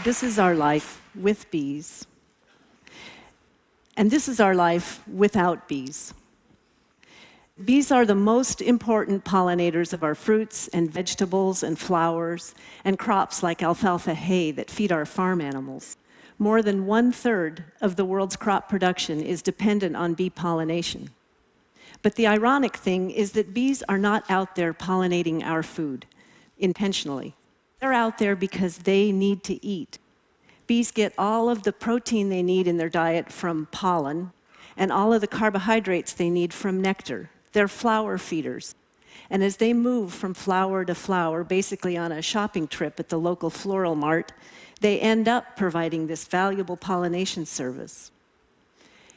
This is our life with bees, and this is our life without bees. Bees are the most important pollinators of our fruits and vegetables and flowers and crops like alfalfa hay that feed our farm animals. More than 1/3 of the world's crop production is dependent on bee pollination. But the ironic thing is that bees are not out there pollinating our food intentionally. They're out there because they need to eat. Bees get all of the protein they need in their diet from pollen and all of the carbohydrates they need from nectar. They're flower feeders. And as they move from flower to flower, basically on a shopping trip at the local floral mart, they end up providing this valuable pollination service.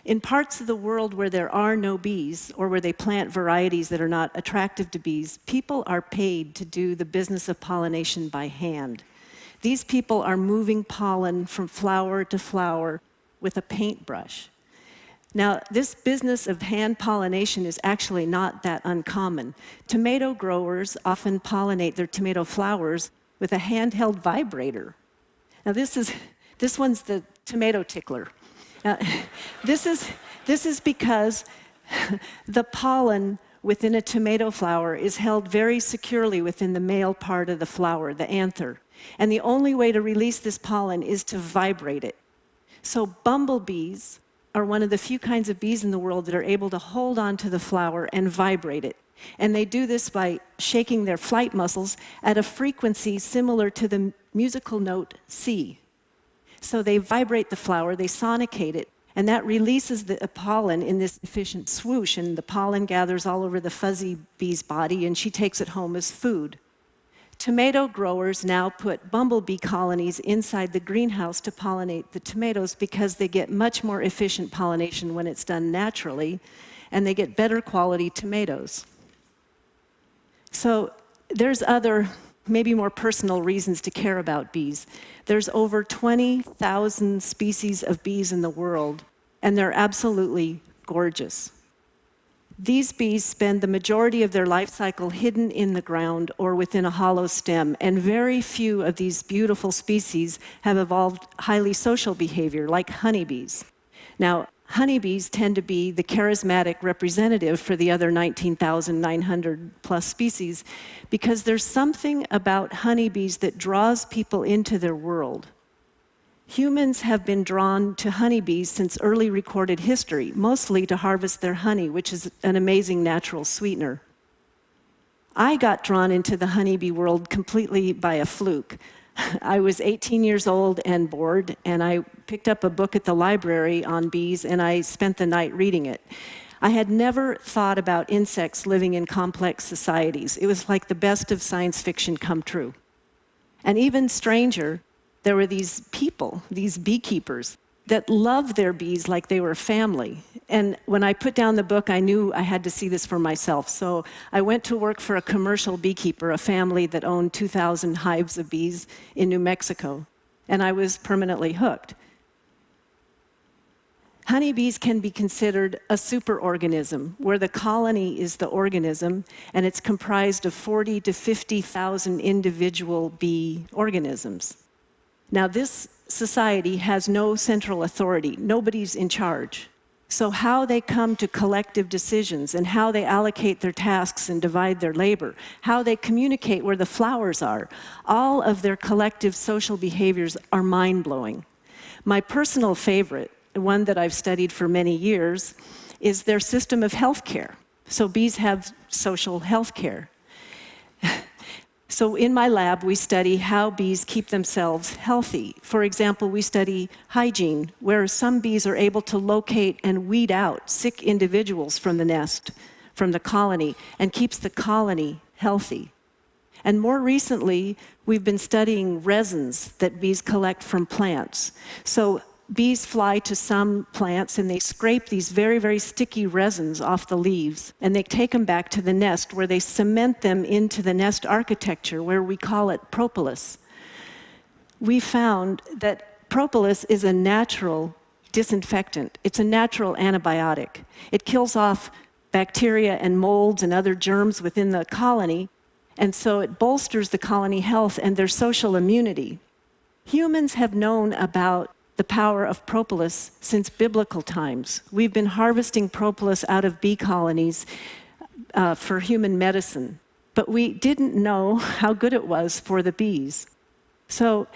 In parts of the world where there are no bees, or where they plant varieties that are not attractive to bees, people are paid to do the business of pollination by hand. These people are moving pollen from flower to flower with a paintbrush. Now, this business of hand pollination is actually not that uncommon. Tomato growers often pollinate their tomato flowers with a handheld vibrator. Now, this one's the tomato tickler. This is because the pollen within a tomato flower is held very securely within the male part of the flower, the anther. And the only way to release this pollen is to vibrate it. So bumblebees are one of the few kinds of bees in the world that are able to hold on to the flower and vibrate it. And they do this by shaking their flight muscles at a frequency similar to the musical note C. So they vibrate the flower, they sonicate it, and that releases the pollen in this efficient swoosh, and the pollen gathers all over the fuzzy bee's body, and she takes it home as food. Tomato growers now put bumblebee colonies inside the greenhouse to pollinate the tomatoes because they get much more efficient pollination when it's done naturally, and they get better quality tomatoes. So there's other, maybe more personal reasons to care about bees. There's over 20,000 species of bees in the world, and they're absolutely gorgeous. These bees spend the majority of their life cycle hidden in the ground or within a hollow stem, and very few of these beautiful species have evolved highly social behavior, like honeybees. Now, honeybees tend to be the charismatic representative for the other 19,900 plus species because there's something about honeybees that draws people into their world. Humans have been drawn to honeybees since early recorded history, mostly to harvest their honey, which is an amazing natural sweetener. I got drawn into the honeybee world completely by a fluke. I was 18 years old and bored, and I picked up a book at the library on bees, and I spent the night reading it. I had never thought about insects living in complex societies. It was like the best of science fiction come true. And even stranger, there were these people, these beekeepers, that loved their bees like they were family. And when I put down the book, I knew I had to see this for myself. So I went to work for a commercial beekeeper, a family that owned 2,000 hives of bees in New Mexico. And I was permanently hooked. Honeybees can be considered a superorganism, where the colony is the organism, and it's comprised of 40 to 50,000 individual bee organisms. Now, this society has no central authority. Nobody's in charge. So how they come to collective decisions and how they allocate their tasks and divide their labor, how they communicate where the flowers are, all of their collective social behaviors are mind-blowing. My personal favorite, one that I've studied for many years, is their system of healthcare. So bees have social healthcare. So in my lab, we study how bees keep themselves healthy. For example, we study hygiene, where some bees are able to locate and weed out sick individuals from the nest, from the colony, and keeps the colony healthy. And more recently, we've been studying resins that bees collect from plants. So bees fly to some plants and they scrape these very, very sticky resins off the leaves, and they take them back to the nest where they cement them into the nest architecture, where we call it propolis. We found that propolis is a natural disinfectant. It's a natural antibiotic. It kills off bacteria and molds and other germs within the colony, and so it bolsters the colony health and their social immunity. Humans have known about the power of propolis since biblical times. We've been harvesting propolis out of bee colonies for human medicine, but we didn't know how good it was for the bees. So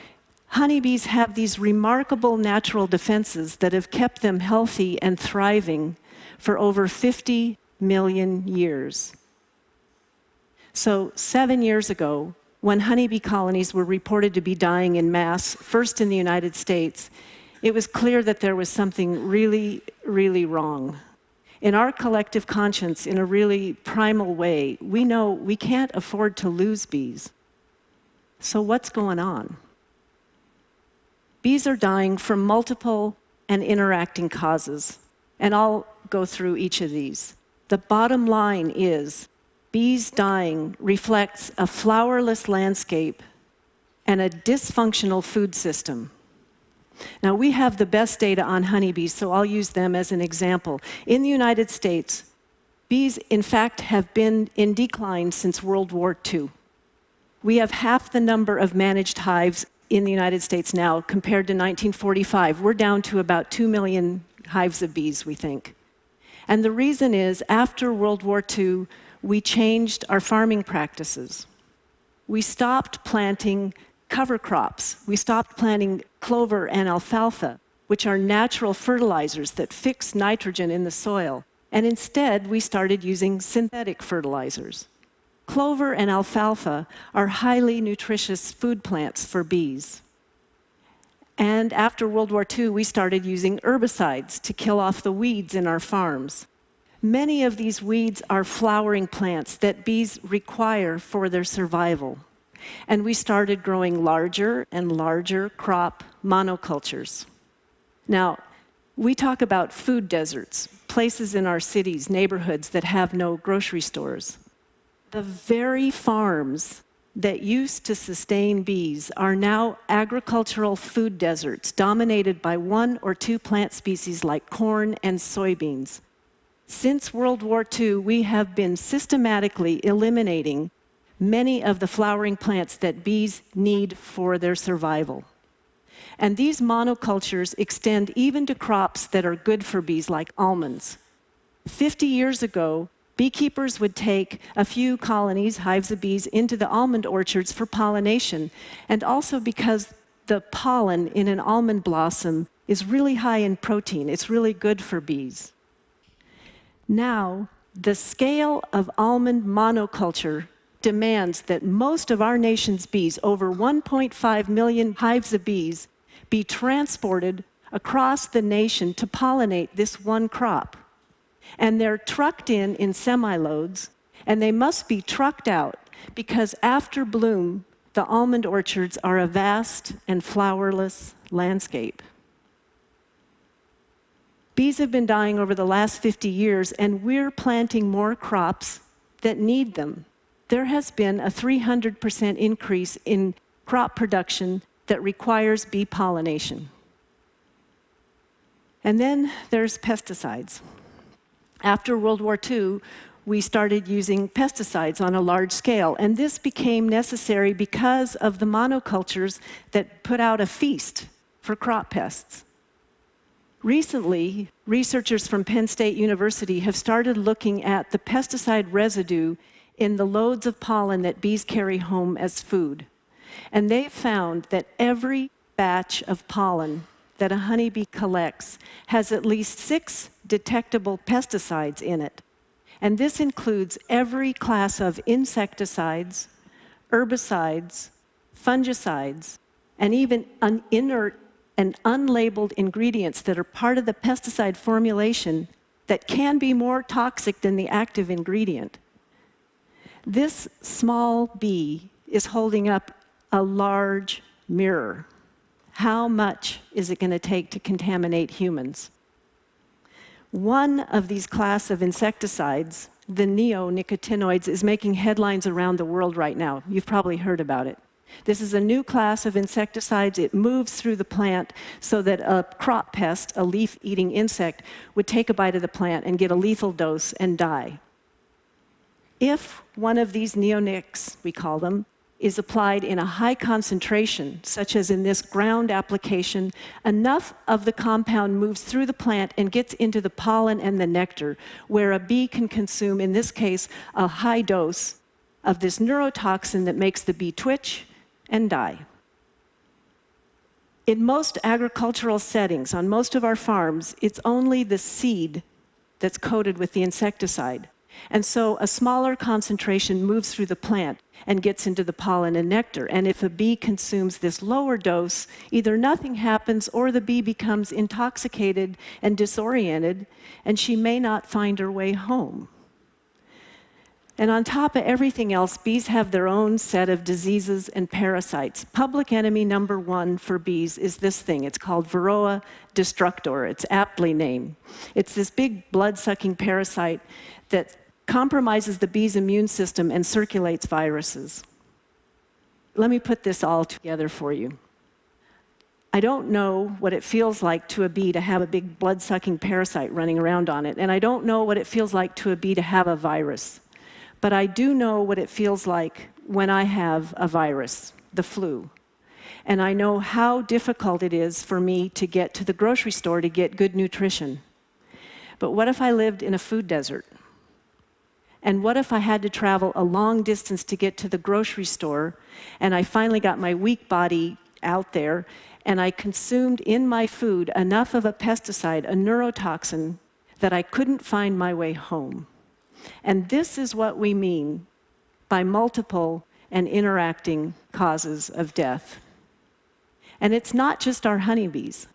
honeybees have these remarkable natural defenses that have kept them healthy and thriving for over 50 million years. So 7 years ago, when honeybee colonies were reported to be dying in mass, first in the United States, it was clear that there was something really, really wrong. In our collective conscience, in a really primal way, we know we can't afford to lose bees. So what's going on? Bees are dying from multiple and interacting causes, and I'll go through each of these. The bottom line is, bees dying reflects a flowerless landscape and a dysfunctional food system. Now, we have the best data on honeybees, so I'll use them as an example. In the United States, bees, in fact, have been in decline since World War II. We have half the number of managed hives in the United States now compared to 1945. We're down to about 2 million hives of bees, we think. And the reason is, after World War II, we changed our farming practices. We stopped planting cover crops. We stopped planting clover and alfalfa, which are natural fertilizers that fix nitrogen in the soil. And instead, we started using synthetic fertilizers. Clover and alfalfa are highly nutritious food plants for bees. And after World War II, we started using herbicides to kill off the weeds in our farms. Many of these weeds are flowering plants that bees require for their survival. And we started growing larger and larger crop monocultures. Now, we talk about food deserts, places in our cities, neighborhoods that have no grocery stores. The very farms that used to sustain bees are now agricultural food deserts dominated by 1 or 2 plant species like corn and soybeans. Since World War II, we have been systematically eliminating many of the flowering plants that bees need for their survival. And these monocultures extend even to crops that are good for bees, like almonds. 50 years ago, beekeepers would take a few colonies, hives of bees, into the almond orchards for pollination, and also because the pollen in an almond blossom is really high in protein. It's really good for bees. Now, the scale of almond monoculture demands that most of our nation's bees, over 1.5 million hives of bees, be transported across the nation to pollinate this one crop. And they're trucked in semi-loads, and they must be trucked out because after bloom, the almond orchards are a vast and flowerless landscape. Bees have been dying over the last 50 years, and we're planting more crops that need them. There has been a 300% increase in crop production that requires bee pollination. And then there's pesticides. After World War II, we started using pesticides on a large scale, and this became necessary because of the monocultures that put out a feast for crop pests. Recently, researchers from Penn State University have started looking at the pesticide residue in the loads of pollen that bees carry home as food. And they've found that every batch of pollen that a honeybee collects has at least 6 detectable pesticides in it. And this includes every class of insecticides, herbicides, fungicides, and even inert and unlabeled ingredients that are part of the pesticide formulation that can be more toxic than the active ingredient. This small bee is holding up a large mirror. How much is it going to take to contaminate humans? One of these class of insecticides, the neonicotinoids, is making headlines around the world right now. You've probably heard about it. This is a new class of insecticides. It moves through the plant so that a crop pest, a leaf-eating insect, would take a bite of the plant and get a lethal dose and die. If one of these neonics, we call them, is applied in a high concentration, such as in this ground application, enough of the compound moves through the plant and gets into the pollen and the nectar, where a bee can consume, in this case, a high dose of this neurotoxin that makes the bee twitch and die. In most agricultural settings, on most of our farms, it's only the seed that's coated with the insecticide. And so a smaller concentration moves through the plant and gets into the pollen and nectar. And if a bee consumes this lower dose, either nothing happens or the bee becomes intoxicated and disoriented, and she may not find her way home. And on top of everything else, bees have their own set of diseases and parasites. Public enemy number one for bees is this thing. It's called Varroa destructor. It's aptly named. It's this big blood-sucking parasite that compromises the bee's immune system and circulates viruses. Let me put this all together for you. I don't know what it feels like to a bee to have a big blood-sucking parasite running around on it, and I don't know what it feels like to a bee to have a virus. But I do know what it feels like when I have a virus, the flu. And I know how difficult it is for me to get to the grocery store to get good nutrition. But what if I lived in a food desert? And what if I had to travel a long distance to get to the grocery store, and I finally got my weak body out there, and I consumed in my food enough of a pesticide, a neurotoxin, that I couldn't find my way home? And this is what we mean by multiple and interacting causes of death. And it's not just our honeybees.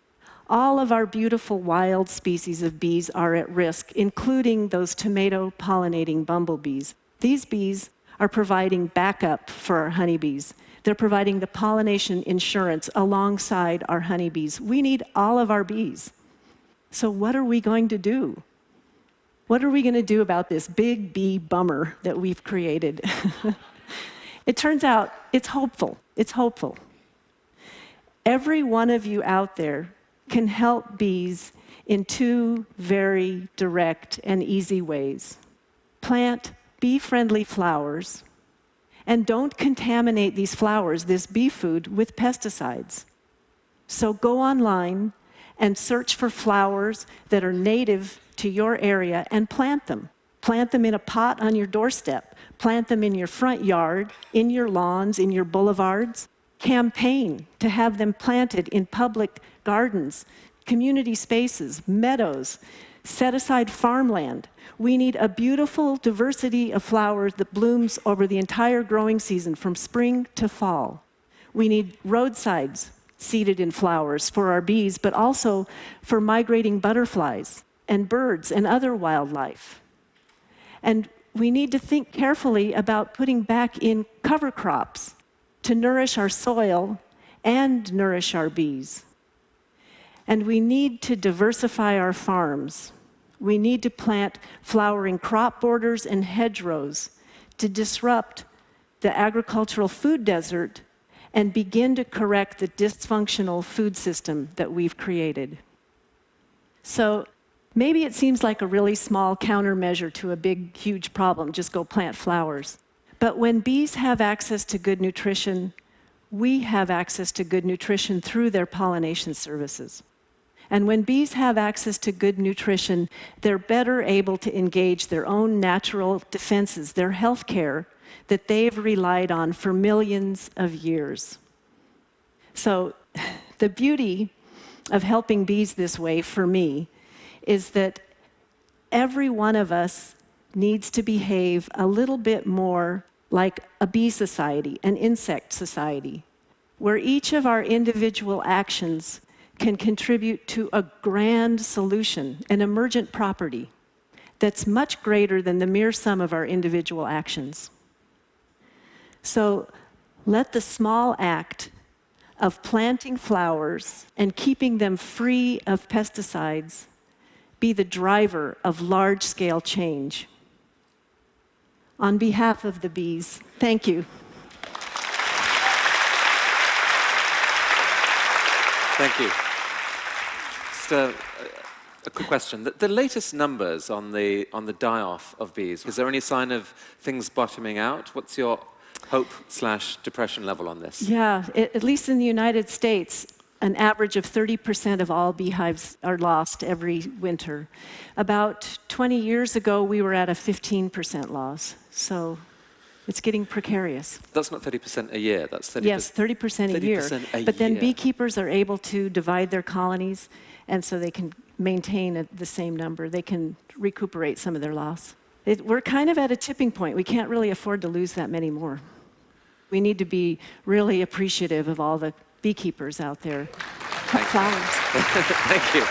All of our beautiful wild species of bees are at risk, including those tomato pollinating bumblebees. These bees are providing backup for our honeybees. They're providing the pollination insurance alongside our honeybees. We need all of our bees. So what are we going to do? What are we going to do about this big bee bummer that we've created? It turns out it's hopeful. It's hopeful. Every one of you out there can help bees in two very direct and easy ways. Plant bee-friendly flowers, and don't contaminate these flowers, this bee food, with pesticides. So go online and search for flowers that are native to your area and plant them. Plant them in a pot on your doorstep. Plant them in your front yard, in your lawns, in your boulevards. Campaign to have them planted in public gardens, community spaces, meadows. Set aside farmland. We need a beautiful diversity of flowers that blooms over the entire growing season from spring to fall. We need roadsides seeded in flowers for our bees, but also for migrating butterflies and birds and other wildlife. And we need to think carefully about putting back in cover crops to nourish our soil and nourish our bees. And we need to diversify our farms. We need to plant flowering crop borders and hedgerows to disrupt the agricultural food desert and begin to correct the dysfunctional food system that we've created. So maybe it seems like a really small countermeasure to a big, huge problem, just go plant flowers. But when bees have access to good nutrition, we have access to good nutrition through their pollination services. And when bees have access to good nutrition, they're better able to engage their own natural defenses, their health care that they've relied on for millions of years. So the beauty of helping bees this way, for me, is that every one of us needs to behave a little bit more like a bee society, an insect society, where each of our individual actions can contribute to a grand solution, an emergent property that's much greater than the mere sum of our individual actions. So let the small act of planting flowers and keeping them free of pesticides be the driver of large-scale change. On behalf of the bees, thank you. Thank you. Just a quick question. The latest numbers on the die-off of bees, is there any sign of things bottoming out? What's your hope/depression level on this? Yeah, at least in the United States, an average of 30% of all beehives are lost every winter. About 20 years ago, we were at a 15% loss. So it's getting precarious. That's not 30% a year, that's 30%. Yes, 30% a year. 30% a but then year. beekeepers are able to divide their colonies, and so they can maintain the same number. They can recuperate some of their loss. We're kind of at a tipping point. We can't really afford to lose that many more. We need to be really appreciative of all the beekeepers out there. Flowers. Thank you.